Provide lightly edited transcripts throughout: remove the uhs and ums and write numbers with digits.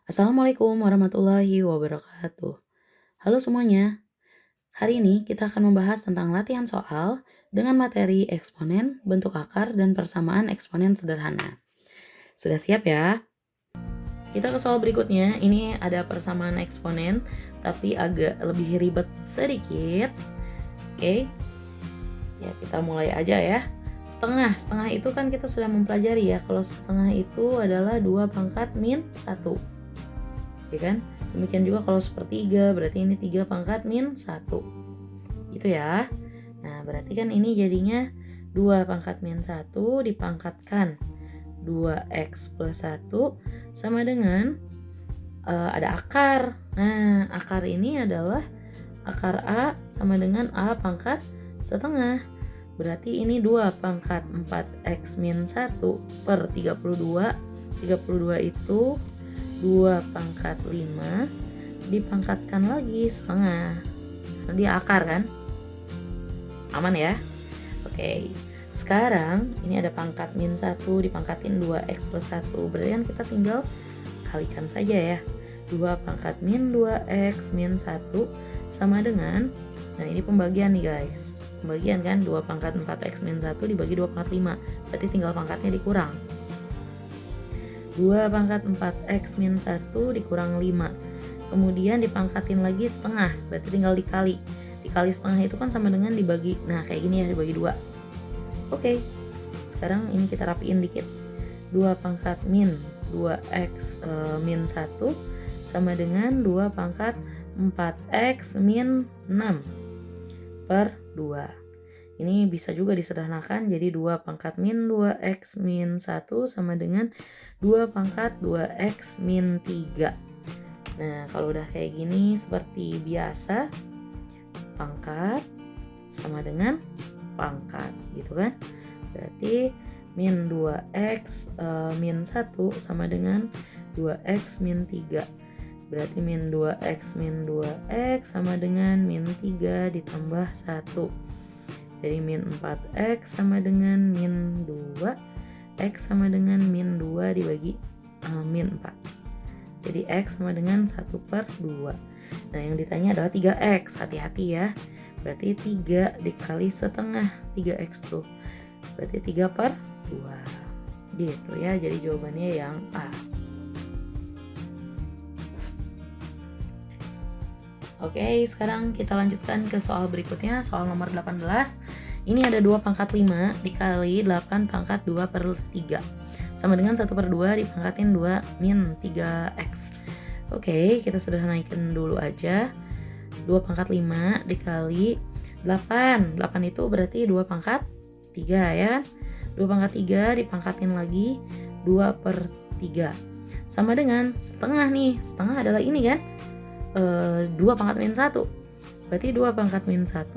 Assalamualaikum warahmatullahi wabarakatuh. Halo semuanya, hari ini kita akan membahas tentang latihan soal dengan materi eksponen, bentuk akar, dan persamaan eksponen sederhana. Sudah siap ya? Kita ke soal berikutnya, ini ada persamaan eksponen, tapi agak lebih ribet sedikit. Oke, ya kita mulai aja ya. Setengah itu kan kita sudah mempelajari ya, kalau setengah itu adalah 2 pangkat min 1. Ya kan? Demikian juga kalau sepertiga, berarti ini 3 pangkat min 1. Gitu ya. Nah, berarti kan ini jadinya 2 pangkat min 1 dipangkatkan 2x plus 1 sama dengan ada akar. Nah, akar ini adalah akar A sama dengan A pangkat setengah. Berarti ini 2 pangkat 4x min 1 per 32. 32 itu 2 pangkat 5 dipangkatkan lagi setengah. Tadi akar kan? Aman ya? Oke. Sekarang ini ada pangkat min 1 dipangkatin 2x plus 1. Berarti kan kita tinggal kalikan saja ya. 2 pangkat min 2x min 1 sama dengan, nah ini pembagian nih guys. Pembagian kan 2 pangkat 4x min 1 dibagi 2 pangkat 5. Berarti tinggal pangkatnya dikurang. 2 pangkat 4x min 1 dikurang 5. Kemudian dipangkatin lagi setengah, berarti tinggal dikali. Dikali setengah itu kan sama dengan dibagi, nah kayak gini ya, dibagi 2. Oke, sekarang ini kita rapiin dikit. 2 pangkat min 2x min 1 sama dengan 2 pangkat 4x min 6 per 2. Ini bisa juga disederhanakan jadi 2 pangkat min 2x min 1 sama dengan 2 pangkat 2x min 3. Nah, kalau udah kayak gini seperti biasa, pangkat sama dengan pangkat gitu kan. Berarti min 2x min 1 sama dengan 2x min 3. Berarti min 2x min 2x sama dengan min 3 ditambah 1. Jadi min 4x sama dengan min 2, x sama dengan min 2 dibagi min 4. Jadi x sama dengan 1 per 2. Nah yang ditanya adalah 3x, hati-hati ya. Berarti 3 dikali setengah 3x tuh. Berarti 3 per 2. Gitu ya, jadi jawabannya yang A. Oke, sekarang kita lanjutkan ke soal berikutnya, soal nomor 18. Ini ada 2 pangkat 5 dikali 8 pangkat 2 per 3. Sama dengan 1 per 2 dipangkatin 2 min 3x. Oke, kita sederhanakan dulu aja. 2 pangkat 5 dikali 8. 8 itu berarti 2 pangkat 3 ya. 2 pangkat 3 dipangkatin lagi 2 per 3. Sama dengan setengah nih. Setengah adalah ini kan. 2 pangkat min 1. Berarti 2 pangkat min 1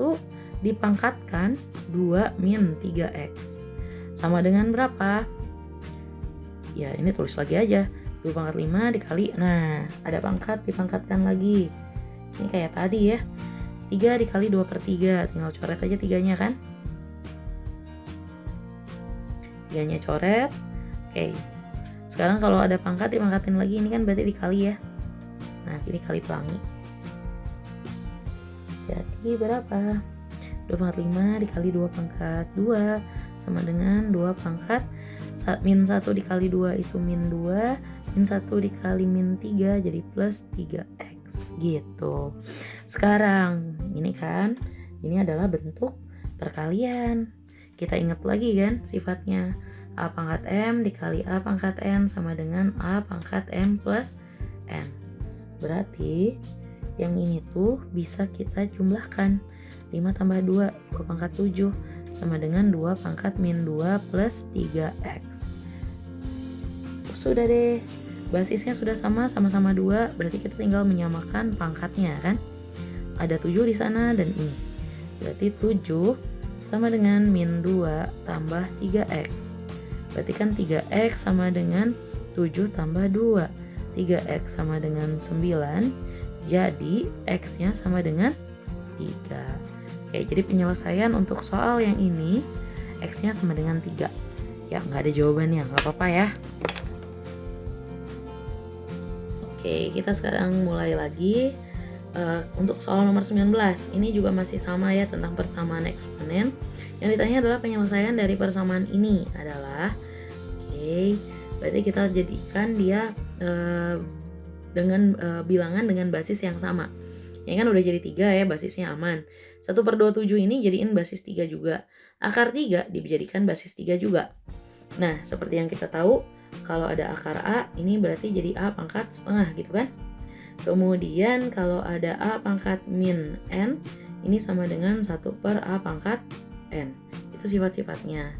dipangkatkan 2 min 3x. Sama dengan berapa? Ya ini tulis lagi aja. 2 pangkat 5 dikali, nah ada pangkat dipangkatkan lagi. Ini kayak tadi ya. 3 dikali 2 per 3. Tinggal coret aja 3-nya kan. 3-nya coret. Oke. Sekarang kalau ada pangkat dipangkatin lagi, ini kan berarti dikali ya. Nah, ini kali pelangi. Jadi berapa? 2 pangkat 5 dikali 2 pangkat 2 sama dengan 2 pangkat min 1 dikali 2 itu min 2, min 1 dikali min 3 jadi plus 3x gitu. Sekarang ini kan, ini adalah bentuk perkalian. Kita ingat lagi kan sifatnya. A pangkat M dikali A pangkat N sama dengan A pangkat M plus N. Berarti yang ini tuh bisa kita jumlahkan. 5 tambah 2, 2 pangkat 7 sama dengan 2 pangkat min 2 plus 3x. Sudah deh, basisnya sudah sama-sama 2, berarti kita tinggal menyamakan pangkatnya kan. Ada 7 di sana dan ini. Berarti 7 sama dengan min 2 tambah 3x. Berarti kan 3x sama dengan 7 tambah 2. 3x sama dengan 9, jadi x-nya sama dengan 3. Oke, jadi penyelesaian untuk soal yang ini, x-nya sama dengan 3. Ya, nggak ada jawabannya, nggak apa-apa ya. Oke, kita sekarang mulai lagi. Untuk soal nomor 19, ini juga masih sama ya, tentang persamaan eksponen. Yang ditanya adalah penyelesaian dari persamaan ini adalah, berarti kita jadikan dia dengan bilangan dengan basis yang sama. Ini kan udah jadi 3 ya, basisnya aman. 1/27 ini jadiin basis 3 juga. Akar 3 dijadikan basis 3 juga. Nah, seperti yang kita tahu, kalau ada akar A, ini berarti jadi A pangkat setengah gitu kan. Kemudian kalau ada A pangkat min N, ini sama dengan 1/A pangkat N. Itu sifat-sifatnya.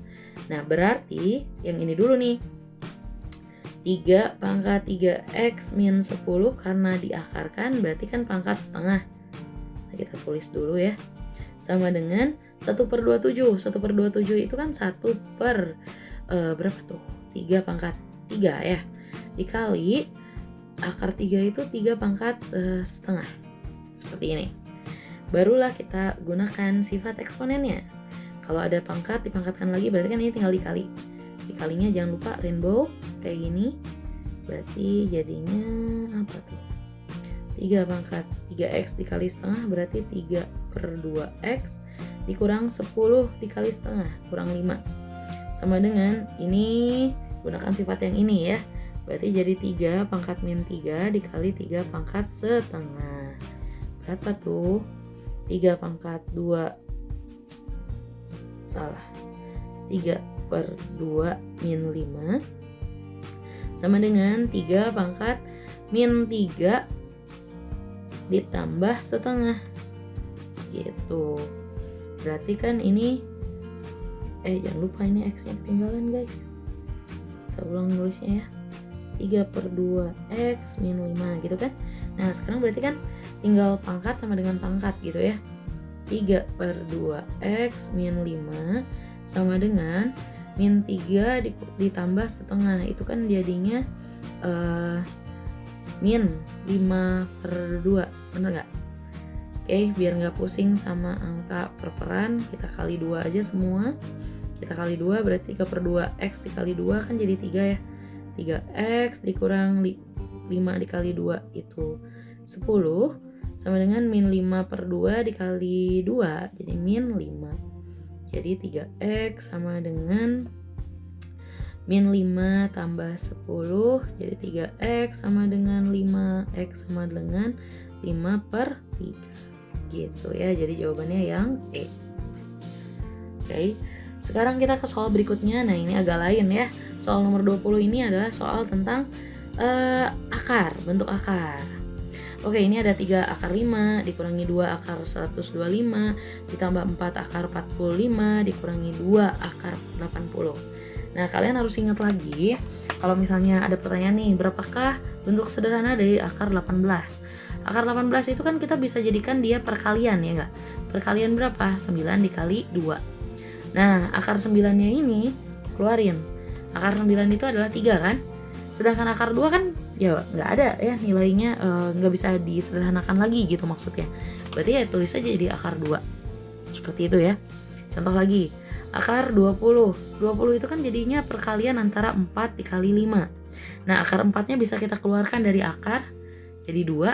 Nah, berarti yang ini dulu nih. 3 pangkat 3x min 10 karena diakarkan berarti kan pangkat setengah. Nah, kita tulis dulu ya. Sama dengan 1/27. 1/27 itu kan 1 per berapa tuh? 3 pangkat 3 ya. Dikali akar 3 itu 3 pangkat setengah. Seperti ini. Barulah kita gunakan sifat eksponennya. Kalau ada pangkat dipangkatkan lagi berarti kan ini tinggal dikali. Dikalinya jangan lupa rainbow kayak gini. Berarti jadinya apa tuh? 3 pangkat 3x dikali setengah berarti 3/2x dikurang 10 dikali setengah kurang 5. Sama dengan ini, gunakan sifat yang ini ya. Berarti jadi 3 pangkat min 3 dikali 3 pangkat setengah. Berapa tuh? 3 pangkat 2. Salah. 3/2 min 5. Sama dengan 3 pangkat min 3 ditambah setengah. Gitu. Berarti kan ini jangan lupa ini x-nya ketinggalan guys. Kita ulang nulisnya ya. 3/2x min 5 gitu kan. Nah sekarang berarti kan tinggal pangkat sama dengan pangkat gitu ya. 3/2x min 5 sama dengan min 3 ditambah setengah. Itu kan jadinya min 5/2. Bener gak? Oke, biar nggak pusing sama angka perperan, kita kali 2 aja semua. Kita kali 2 berarti 3/2x dikali 2 kan jadi 3 ya. 3x dikurang 5 dikali 2 itu 10 sama dengan min 5/2 dikali 2 jadi min 5. Jadi 3x sama dengan min 5 tambah 10 jadi 3x sama dengan 5x sama dengan 5/3 gitu ya. Jadi jawabannya yang E. Oke. Sekarang kita ke soal berikutnya. Nah, ini agak lain ya. Soal nomor 20 ini adalah soal tentang akar, bentuk akar. Oke, ini ada 3 akar 5 dikurangi 2 akar 125 ditambah 4 akar 45 dikurangi 2 akar 80. Nah, kalian harus ingat lagi kalau misalnya ada pertanyaan nih, berapakah bentuk sederhana dari akar 18? Akar 18 itu kan kita bisa jadikan dia perkalian ya enggak? Perkalian berapa? 9 dikali 2. Nah, akar 9-nya ini keluarin. Akar 9 itu adalah 3 kan? Sedangkan akar 2 kan ya nggak ada ya nilainya, nggak bisa disederhanakan lagi gitu maksudnya. Berarti ya tulis aja jadi akar 2. Seperti itu ya. Contoh lagi, akar 20. 20 itu kan jadinya perkalian antara 4 dikali 5. Nah, akar 4-nya bisa kita keluarkan dari akar jadi 2.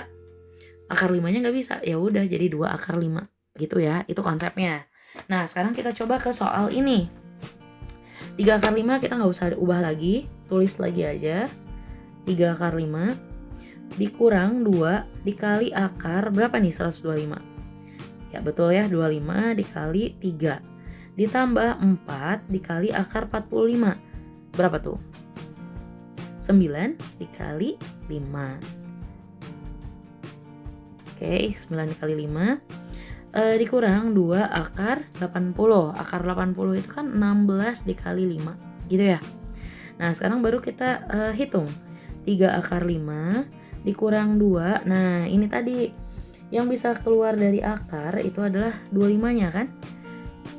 Akar 5-nya nggak bisa, ya udah jadi 2 akar 5 gitu ya, itu konsepnya. Nah sekarang kita coba ke soal ini. 3 akar 5 kita nggak usah ubah lagi, tulis lagi aja 3 akar 5 dikurang 2 dikali akar berapa nih? 125. Ya betul ya, 25 dikali 3 ditambah 4 dikali akar 45 berapa tuh? 9 dikali 5. Oke, 9 dikali 5 dikurang 2 akar 80. Akar 80 itu kan 16 dikali 5 gitu ya. Nah sekarang baru kita hitung 3 akar 5 dikurang 2. Nah ini tadi yang bisa keluar dari akar itu adalah 25-nya kan.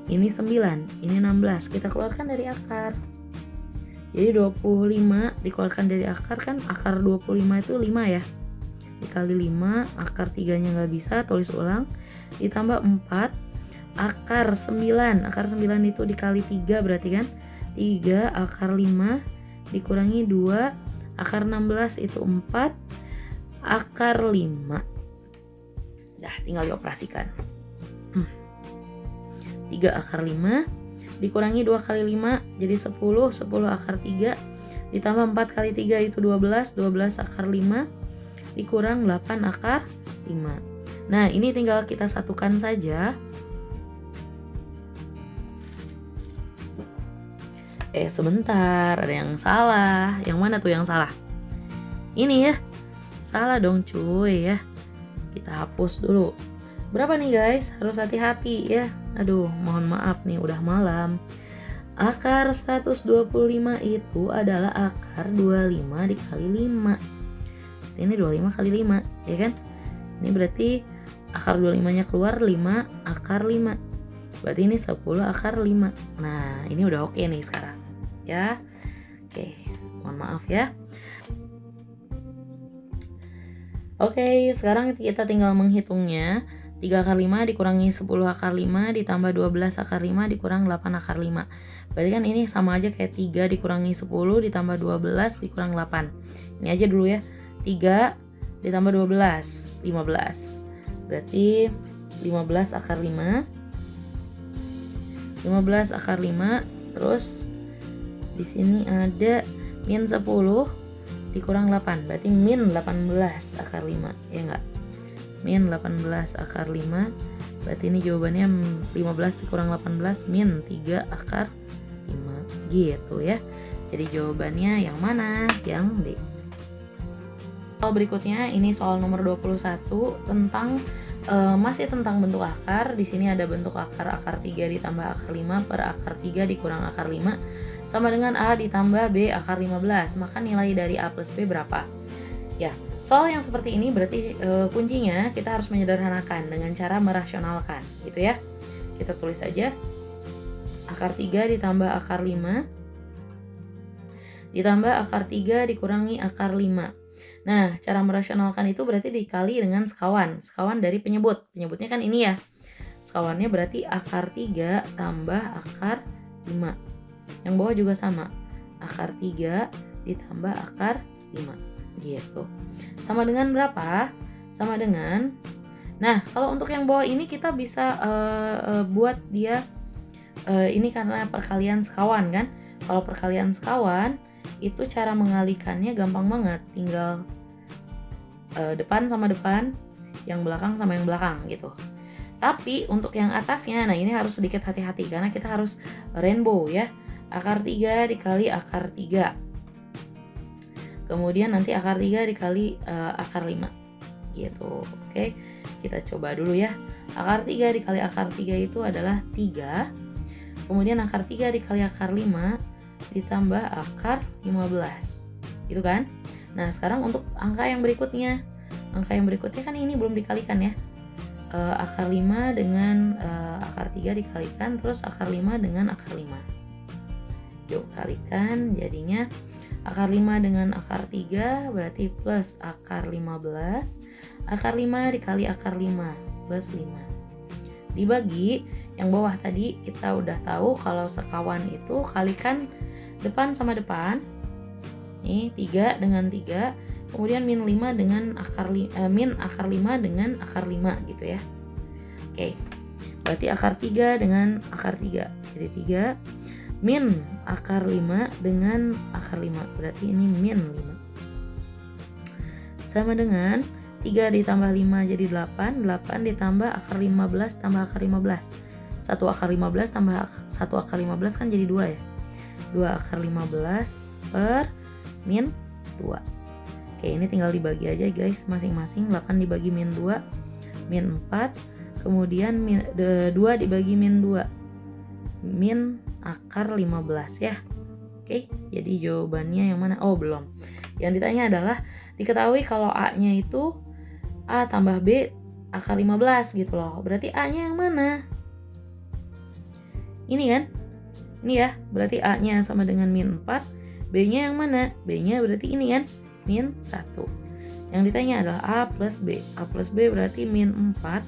Ini 9, ini 16, kita keluarkan dari akar. Jadi 25 dikeluarkan dari akar kan, akar 25 itu 5 ya. Dikali 5, akar 3-nya nggak bisa, tulis ulang. Ditambah 4, akar 9. Akar 9 itu dikali 3 berarti kan 3 akar 5 dikurangi 2, akar 16 itu 4, akar 5. Dah, tinggal dioperasikan. 3 akar 5 dikurangi 2 kali 5 jadi 10 akar 3 ditambah 4 kali 3 itu 12 akar 5 dikurang 8 akar 5. Nah, ini tinggal kita satukan saja. Sebentar, ada yang salah. Yang mana tuh yang salah? Ini ya. Salah dong cuy ya. Kita hapus dulu. Berapa nih guys? Harus hati-hati ya. Aduh, mohon maaf nih udah malam. Akar 125 itu adalah akar 25 dikali 5. Ini 25 kali 5, ya kan? Ini berarti akar 25-nya keluar 5 akar 5. Berarti ini 10 akar 5. Nah, ini udah oke nih sekarang. Ya. Oke, mohon maaf ya. Oke, sekarang kita tinggal menghitungnya. 3 akar 5 dikurangi 10 akar 5 ditambah 12 akar 5 dikurang 8 akar 5. Berarti kan ini sama aja kayak 3 dikurangi 10 ditambah 12 dikurang 8. Ini aja dulu ya. 3 ditambah 12, 15. Berarti 15 akar 5. 15 akar 5. Terus di sini ada min 10 dikurang 8. Berarti min 18 akar 5. Ya enggak? Min 18 akar 5. Berarti ini jawabannya 15 dikurang 18 min 3 akar 5. Gitu ya. Jadi jawabannya yang mana? Yang D. Soal berikutnya ini soal nomor 21 tentang masih tentang bentuk akar. Di sini ada bentuk akar 3 ditambah akar 5 per akar 3 dikurang akar 5 sama dengan A ditambah B akar 15. Maka nilai dari A plus B berapa? Ya, soal yang seperti ini berarti kuncinya kita harus menyederhanakan dengan cara merasionalkan, gitu ya. Kita tulis aja akar 3 ditambah akar 5 ditambah akar 3 dikurangi akar 5. Nah, cara merasionalkan itu berarti dikali dengan sekawan. Sekawan dari penyebut. Penyebutnya kan ini ya. Sekawannya berarti akar 3 tambah akar 5. Yang bawah juga sama. Akar 3 ditambah akar 5. Gitu. Sama dengan berapa? Sama dengan, nah kalau untuk yang bawah ini kita bisa buat dia ini karena perkalian sekawan kan. Kalau perkalian sekawan itu cara mengalikannya gampang banget, tinggal depan sama depan, yang belakang sama yang belakang gitu. Tapi untuk yang atasnya, nah ini harus sedikit hati-hati karena kita harus rainbow ya. Akar 3 dikali akar 3. Kemudian nanti akar 3 dikali akar 5 gitu. Oke, kita coba dulu ya. Akar 3 dikali akar 3 itu adalah 3. Kemudian akar 3 dikali akar 5 ditambah akar 15. Gitu kan? Nah, sekarang untuk angka yang berikutnya. Angka yang berikutnya kan ini belum dikalikan ya. Akar 5 dengan akar 3 dikalikan, terus akar 5 dengan akar 5. Yuk kalikan, jadinya akar 5 dengan akar 3 berarti plus akar 15. Akar 5 dikali akar 5 plus 5. Dibagi yang bawah tadi kita udah tahu kalau sekawan itu kalikan depan sama depan. Nih 3 dengan 3. Kemudian min 5 dengan min akar 5 dengan akar 5 gitu ya. Oke. Berarti akar 3 dengan akar 3. Jadi 3 min akar 5 dengan akar 5. Berarti ini min 5. Sama dengan 3 ditambah 5 jadi 8. 8 ditambah akar 15 tambah akar 15. 1 akar 15 tambah 1 akar 15 kan jadi 2 ya. 2 akar 15 per min 2. Oke, ini tinggal dibagi aja guys masing-masing. 8 dibagi min 2 min 4. Kemudian 2 dibagi min 2 min akar 15 ya. Oke, jadi jawabannya yang mana? Oh, belum. Yang ditanya adalah diketahui kalau A-nya itu A tambah B akar 15 gitu loh. Berarti A-nya yang mana? Ini kan? Ini ya, berarti A-nya sama dengan min 4. B-nya yang mana? B-nya berarti ini kan? Min 1. Yang ditanya adalah A plus B. A plus B berarti min 4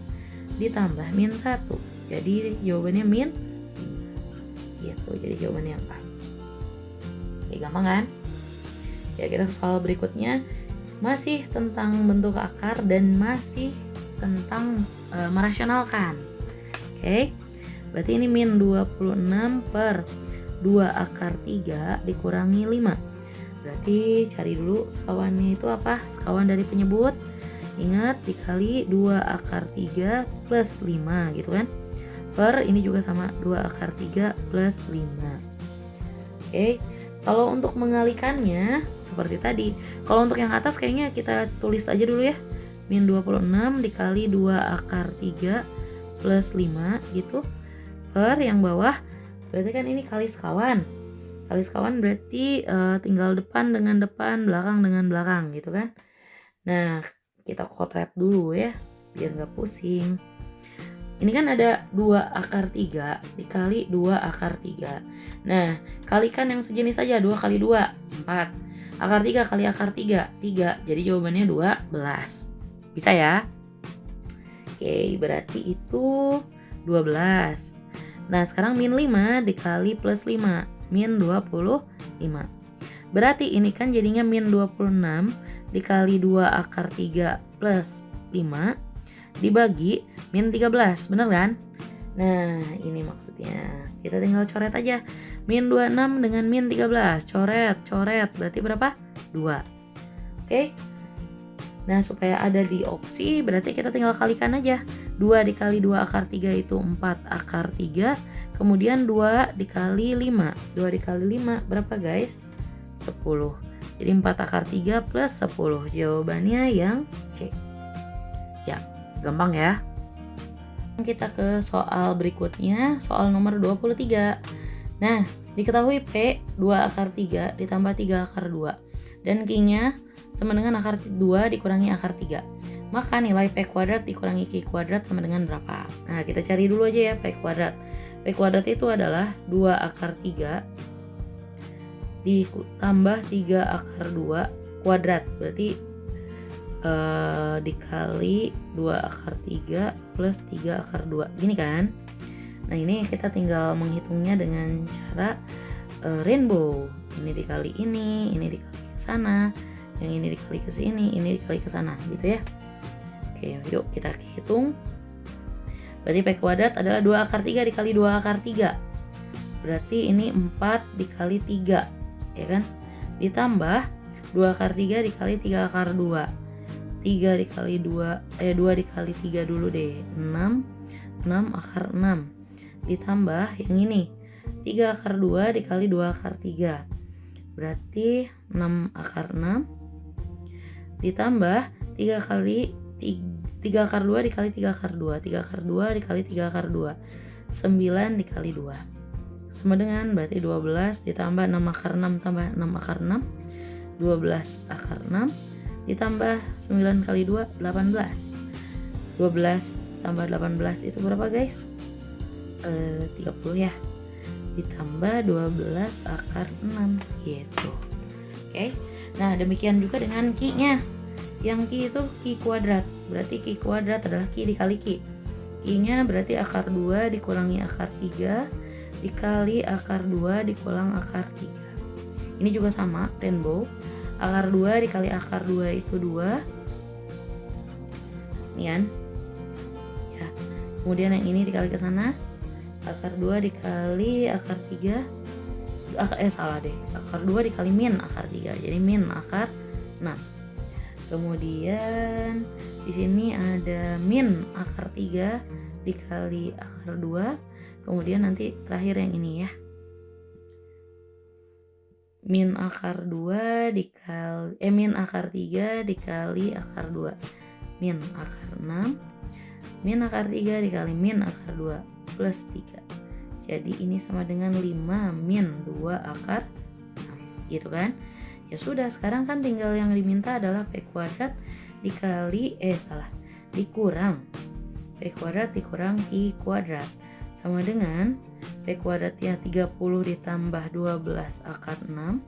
ditambah min 1. Jadi jawabannya min 5. Gitu, jadi jawabannya apa? Oke, gampang kan? Ya, kita ke soal berikutnya. masih tentang bentuk akar dan masih tentang merasionalkan. Oke, berarti ini min 26 per 2 akar 3 dikurangi 5. Berarti cari dulu sekawannya itu apa? Sekawan dari penyebut. Ingat, dikali 2 akar 3 plus 5 gitu kan. Per ini juga sama 2 akar 3 plus 5. Oke, kalau untuk mengalikannya seperti tadi. Kalau untuk yang atas kayaknya kita tulis aja dulu ya. Min 26 dikali 2 akar 3 plus 5 gitu. Per yang bawah, berarti kan ini kali sekawan. Kali sekawan berarti tinggal depan dengan depan, belakang dengan belakang gitu kan. Nah, kita kotret dulu ya, biar nggak pusing. Ini kan ada 2 akar 3 dikali 2 akar 3. Nah, kalikan yang sejenis aja, 2 kali 2, 4. Akar 3 kali akar 3, 3. Jadi jawabannya 12. Bisa ya? Oke, berarti itu 12. Nah, sekarang min 5 dikali plus 5, min 25. Berarti ini kan jadinya min 26 dikali 2 akar 3 plus 5 dibagi min 13, bener kan? Nah, ini maksudnya. Kita tinggal coret aja. Min 26 dengan min 13. Coret. Berarti berapa? 2. Oke. Nah, supaya ada di opsi, berarti kita tinggal kalikan aja. 2 dikali 2 akar 3 itu 4 akar 3. Kemudian 2 dikali 5. 2 dikali 5 berapa guys? 10. Jadi 4 akar 3 plus 10. Jawabannya yang C. Ya, gampang ya. Kita ke soal berikutnya, soal nomor 23. Nah, diketahui P 2 akar 3 ditambah 3 akar 2 dan Q-nya sama dengan akar 2 dikurangi akar 3. Maka nilai P kuadrat dikurangi Q kuadrat sama dengan berapa? Nah, kita cari dulu aja ya P kuadrat. P kuadrat itu adalah 2 akar 3 ditambah 3 akar 2 kuadrat. Berarti dikali 2 akar 3 plus 3 akar 2. Gini kan? Nah, ini kita tinggal menghitungnya dengan cara rainbow. Ini dikali ini dikali ke sana, yang ini dikali ke sini, ini dikali ke sana gitu ya. Oke, yuk kita hitung. Berarti P kuadrat adalah 2 akar 3 dikali 2 akar 3. Berarti ini 4 dikali 3, ya kan? Ditambah 2 akar 3 dikali 3 akar 2. 3 dikali 2 dikali 3 dulu deh, 6 akar 6. Ditambah yang ini 3 akar 2 dikali 2 akar 3. Berarti 6 akar 6. Ditambah 3 akar 2 dikali 3 akar 2. 3 akar 2 dikali 3 akar 2. 9 dikali 2. Sama dengan berarti 12 ditambah 6 akar 6 tambah 6 akar 6. 12 akar 6. Ditambah 9 kali 2, 18. 12 tambah 18 itu berapa guys? 30 ya. Ditambah 12 akar 6 gitu. Oke. Nah, demikian juga dengan Q-nya. Yang Q itu Q kuadrat. Berarti Q kuadrat adalah Q dikali Q. Q-nya berarti akar 2 dikurangi akar 3 dikali akar 2 dikurangi akar 3. Ini juga sama, rainbow. Akar 2 dikali akar 2 itu 2. Ini kan? Ya. Kemudian yang ini dikali ke sana. Akar 2 dikali akar 3. Salah deh. Akar 2 dikali min akar 3. Jadi min akar 6. Kemudian di sini ada min akar 3 dikali akar 2. Kemudian nanti terakhir yang ini ya. Min akar 2 dikali min akar 3 dikali akar 2. Min akar 6. Min akar 3 dikali min akar 2 plus 3. Jadi ini sama dengan 5 min 2 akar 6. Gitu kan? Ya sudah, sekarang kan tinggal yang diminta adalah P kuadrat dikali dikurang P kuadrat dikurang Q kuadrat sama dengan P kuadratnya 30 ditambah 12 akar 6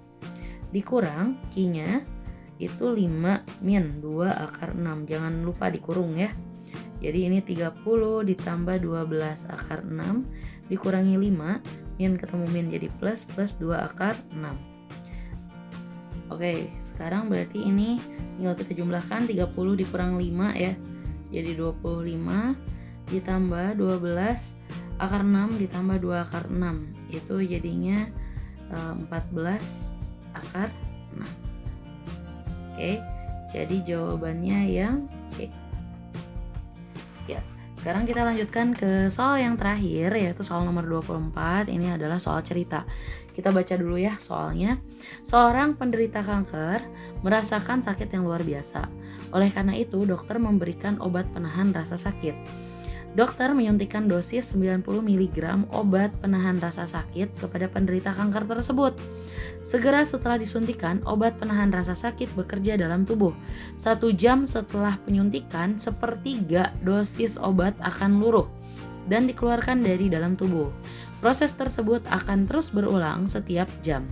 dikurang Q-nya itu 5 min 2 akar 6. Jangan lupa dikurung ya. Jadi ini 30 ditambah 12 akar 6 dikurangi 5, min ketemu min jadi plus 2 akar 6. Oke, sekarang berarti ini tinggal kita jumlahkan 30 dikurang 5 ya. Jadi 25 ditambah 12 akar 6 ditambah 2 akar 6. Itu jadinya 14 akar 6. Oke, jadi jawabannya yang C. Ya, sekarang kita lanjutkan ke soal yang terakhir, yaitu soal nomor 24. Ini adalah soal cerita. Kita baca dulu ya soalnya. Seorang penderita kanker merasakan sakit yang luar biasa. Oleh karena itu, dokter memberikan obat penahan rasa sakit. Dokter menyuntikkan dosis 90 mg obat penahan rasa sakit kepada penderita kanker tersebut. Segera setelah disuntikan, obat penahan rasa sakit bekerja dalam tubuh. 1 jam setelah penyuntikan, sepertiga dosis obat akan luruh dan dikeluarkan dari dalam tubuh. Proses tersebut akan terus berulang setiap jam.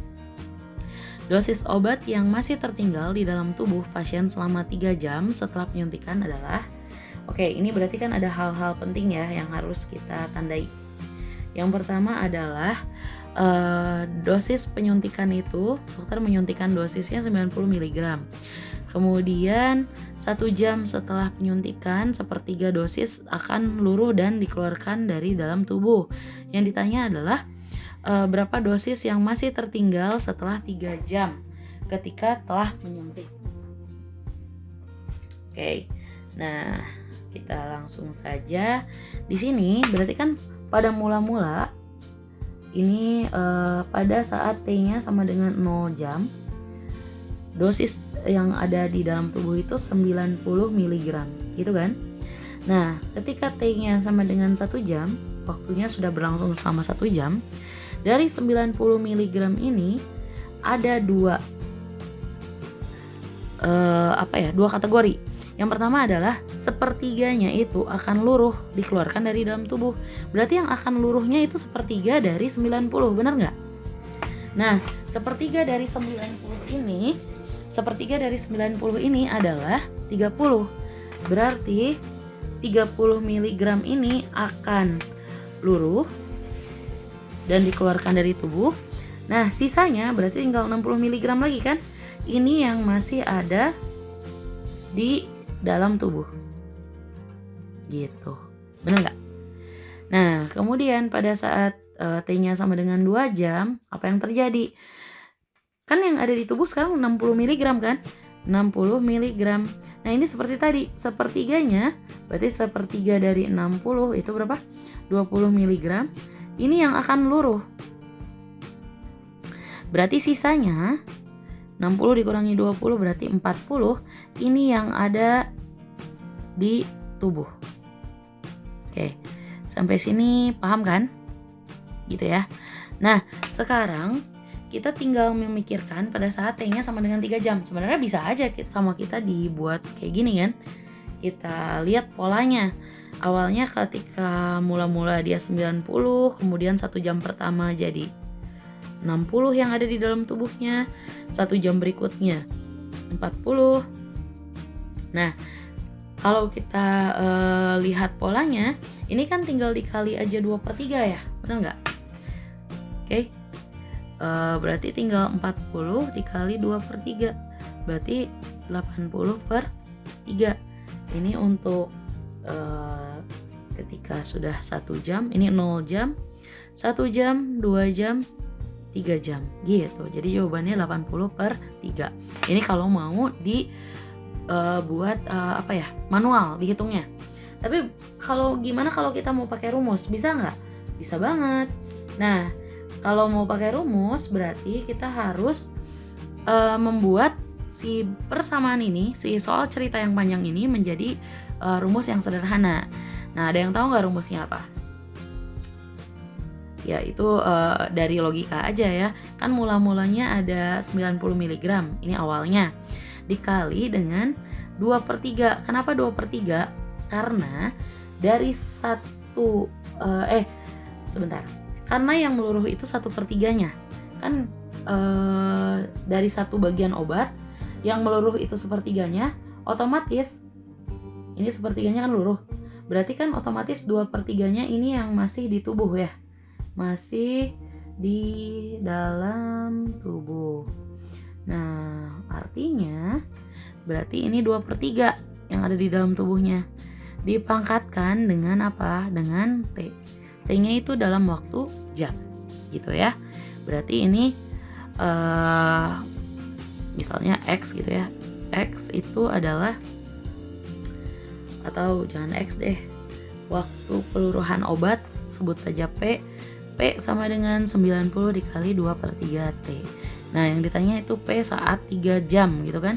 Dosis obat yang masih tertinggal di dalam tubuh pasien selama 3 jam setelah penyuntikan adalah... Oke, ini berarti kan ada hal-hal penting ya yang harus kita tandai. Yang pertama adalah dosis penyuntikan itu, dokter menyuntikkan dosisnya 90 mg. Kemudian 1 jam setelah penyuntikan, sepertiga dosis akan luruh dan dikeluarkan dari dalam tubuh. Yang ditanya adalah berapa dosis yang masih tertinggal setelah 3 jam ketika telah menyuntik. Oke, nah kita langsung saja. Di sini berarti kan pada mula-mula ini pada saat T-nya sama dengan 0 jam, dosis yang ada di dalam tubuh itu 90 mg, gitu kan? Nah, ketika T-nya sama dengan 1 jam, waktunya sudah berlangsung selama 1 jam. Dari 90 mg ini ada dua kategori. Yang pertama adalah sepertiganya itu akan luruh dikeluarkan dari dalam tubuh. Berarti yang akan luruhnya itu sepertiga dari 90, benar nggak? Nah, sepertiga dari 90 ini adalah 30. Berarti 30 mg ini akan luruh dan dikeluarkan dari tubuh. Nah, sisanya berarti tinggal 60 mg lagi kan? Ini yang masih ada di dalam tubuh. Gitu. Benar nggak? Nah, kemudian pada saat T-nya sama dengan 2 jam, apa yang terjadi? Kan yang ada di tubuh sekarang 60 mg kan? 60 mg. Nah, ini seperti tadi, sepertiganya, berarti sepertiga dari 60 itu berapa? 20 mg. Ini yang akan luruh. Berarti sisanya 60 dikurangi 20 berarti 40. Ini yang ada di tubuh. Oke, sampai sini paham kan? Gitu ya. Nah, sekarang kita tinggal memikirkan pada saat T-nya sama dengan 3 jam. Sebenarnya bisa aja sama kita dibuat kayak gini kan. Kita lihat polanya. Awalnya ketika mula-mula dia 90, kemudian 1 jam pertama jadi 60 yang ada di dalam tubuhnya, 1 jam berikutnya 40. Nah, kalau kita lihat polanya, ini kan tinggal dikali aja 2/3 ya, benar nggak? Oke, berarti tinggal 40 dikali 2/3, berarti 80/3. Ini untuk ketika sudah 1 jam, ini 0 jam, 1 jam, 2 jam, 3 jam gitu. Jadi jawabannya 80/3. Ini kalau mau buat manual dihitungnya. Tapi gimana kalau kita mau pakai rumus? Bisa nggak? Bisa banget. Nah, kalau mau pakai rumus berarti kita harus membuat si persamaan ini, si soal cerita yang panjang ini menjadi rumus yang sederhana. Nah, ada yang tahu nggak rumusnya apa? Ya, itu dari logika aja ya. Kan mula-mulanya ada 90 mg, ini awalnya. Dikali dengan 2/3. Kenapa 2/3? Karena dari karena yang meluruh itu 1/3-nya. Kan dari satu bagian obat yang meluruh itu sepertiganya, otomatis ini sepertiganya kan luruh. Berarti kan otomatis 2/3-nya ini yang masih di tubuh ya. Masih di dalam tubuh. Nah, artinya berarti ini 2/3 yang ada di dalam tubuhnya. Dipangkatkan dengan apa? Dengan T. T-nya itu dalam waktu jam, gitu ya. Berarti ini misalnya X gitu ya. X itu adalah, atau jangan X deh, waktu peluruhan obat, sebut saja P. P sama dengan 90 dikali 2/3 T. Nah, yang ditanya itu P saat 3 jam gitu kan.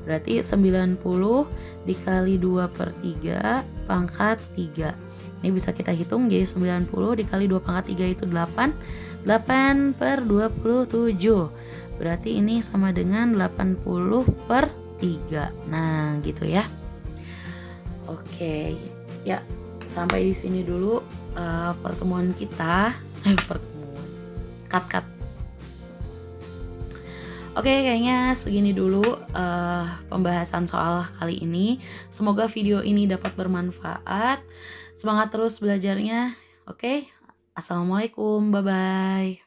Berarti 90 dikali 2/3 pangkat 3. Ini bisa kita hitung, jadi 90 dikali 2 pangkat 3 itu 8. 8/27. Berarti ini sama dengan 80/3. Nah, gitu ya. Oke, ya sampai di sini dulu pertemuan kita. Pertemuan. Cut. Oke, kayaknya segini dulu pembahasan soal kali ini. Semoga video ini dapat bermanfaat. Semangat terus belajarnya. Oke, assalamualaikum, bye-bye.